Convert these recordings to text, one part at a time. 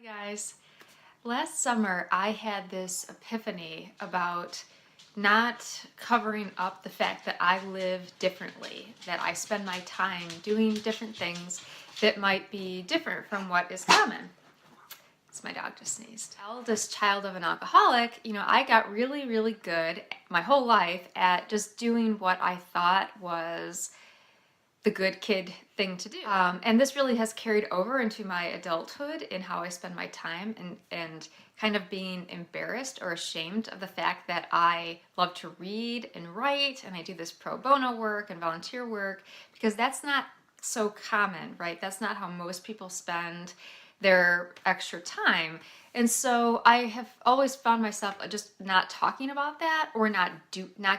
Hi guys. Last summer I had this epiphany about not covering up the fact that I live differently, that I spend my time doing different things that might be different from what is common. It's my dog just sneezed. Eldest child of an alcoholic, I got really good my whole life at just doing what I thought was the good kid thing to do. And this really has carried over into my adulthood in how I spend my time and kind of being embarrassed or ashamed of the fact that I love to read and write and I do this pro bono work and volunteer work because that's not so common, right? That's not how most people spend their extra time. And so I have always found myself just not talking about that or not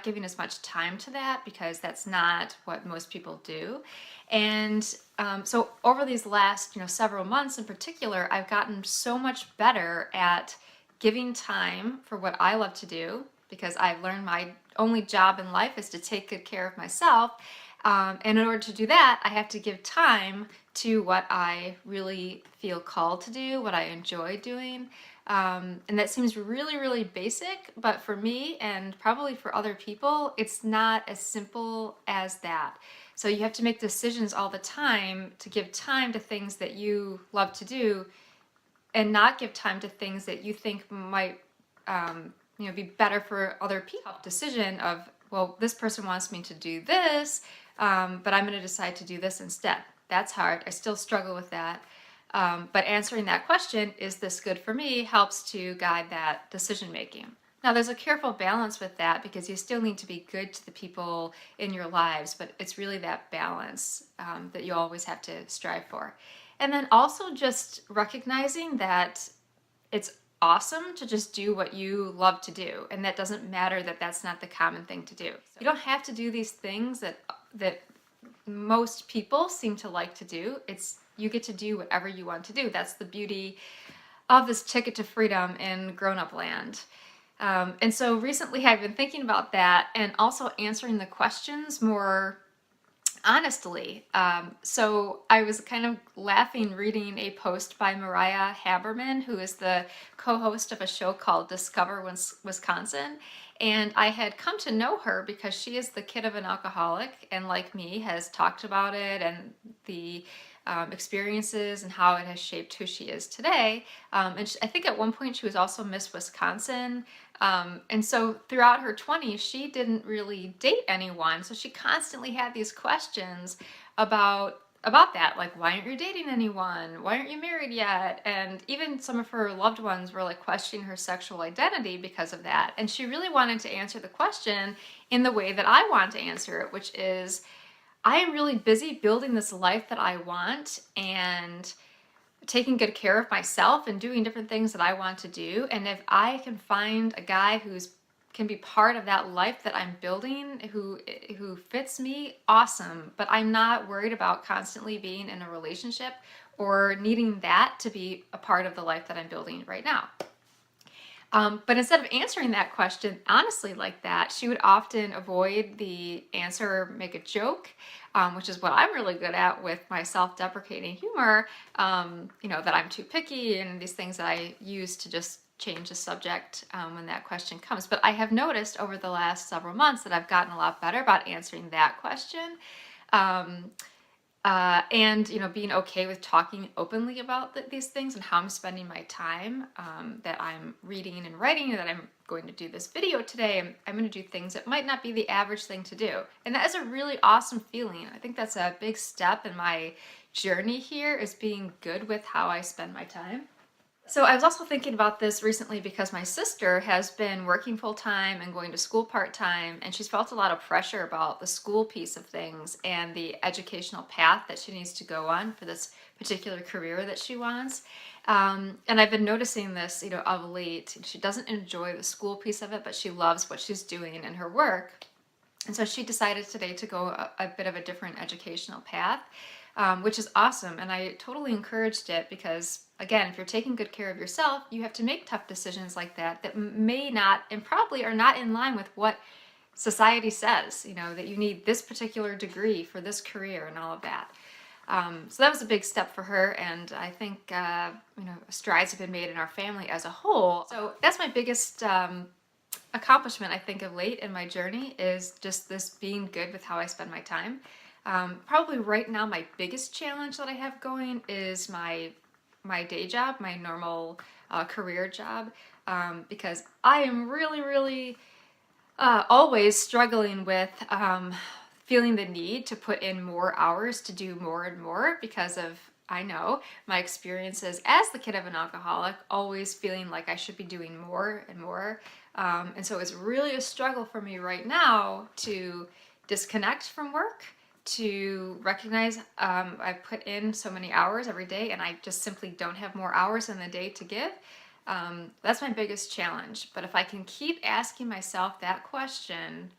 giving as much time to that because that's not what most people do. And so over these last several months in particular, I've gotten so much better at giving time for what I love to do because I've learned my only job in life is to take good care of myself. And in order to do that, I have to give time to what I really feel called to do, what I enjoy doing. And that seems really basic, but for me and probably for other people, it's not as simple as that. So you have to make decisions all the time to give time to things that you love to do and not give time to things that you think might be better for other people. Decision of, well, this person wants me to do this, but I'm going to decide to do this instead. That's hard. I still struggle with that. But answering that question, is this good for me, helps to guide that decision making. Now, there's a careful balance with that because you still need to be good to the people in your lives, but it's really that balance that you always have to strive for. And then also just recognizing that it's awesome to just do what you love to do, and that doesn't matter that that's not the common thing to do. So you don't have to do these things that most people seem to like to do. You get to do whatever you want to do. That's the beauty of this ticket to freedom in grown-up land. And so recently I've been thinking about that and also answering the questions more honestly. So I was kind of laughing reading a post by Mariah Haberman, who is the co-host of a show called Discover Wisconsin. And I had come to know her because she is the kid of an alcoholic and, like me, has talked about it and the experiences and how it has shaped who she is today. I think at one point she was also Miss Wisconsin. And so throughout her 20s, she didn't really date anyone. So she constantly had these questions about that, like, why aren't you dating anyone? Why aren't you married yet? And even some of her loved ones were like questioning her sexual identity because of that. And she really wanted to answer the question in the way that I want to answer it, which is, I am really busy building this life that I want and taking good care of myself and doing different things that I want to do. And if I can find a guy can be part of that life that I'm building, who fits me, awesome. But I'm not worried about constantly being in a relationship or needing that to be a part of the life that I'm building right now. But instead of answering that question honestly like that, she would often avoid the answer or make a joke, which is what I'm really good at with my self-deprecating humor, that I'm too picky and these things that I use to just change the subject when that question comes. But I have noticed over the last several months that I've gotten a lot better about answering that question. And being okay with talking openly about these things and how I'm spending my time, that I'm reading and writing, that I'm going to do this video today. I'm going to do things that might not be the average thing to do. And that is a really awesome feeling. I think that's a big step in my journey here, is being good with how I spend my time. So I was also thinking about this recently because my sister has been working full-time and going to school part-time, and she's felt a lot of pressure about the school piece of things and the educational path that she needs to go on for this particular career that she wants. And I've been noticing this, of late. She doesn't enjoy the school piece of it, but she loves what she's doing in her work. And so she decided today to go a bit of a different educational path, which is awesome. And I totally encouraged it because, again, if you're taking good care of yourself, you have to make tough decisions like that may not and probably are not in line with what society says, that you need this particular degree for this career and all of that. So that was a big step for her, and I think strides have been made in our family as a whole. So that's my biggest accomplishment I think of late in my journey, is just this being good with how I spend my time. Probably right now my biggest challenge that I have going is my day job, my normal career job, because I am really always struggling with feeling the need to put in more hours to do more and more because of, I know, my experiences as the kid of an alcoholic, always feeling like I should be doing more and more. And so it's really a struggle for me right now to disconnect from work, to recognize I put in so many hours every day and I just simply don't have more hours in the day to give. That's my biggest challenge. But if I can keep asking myself that question,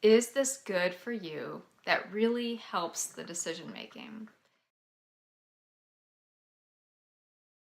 is this good for you? That really helps the decision making.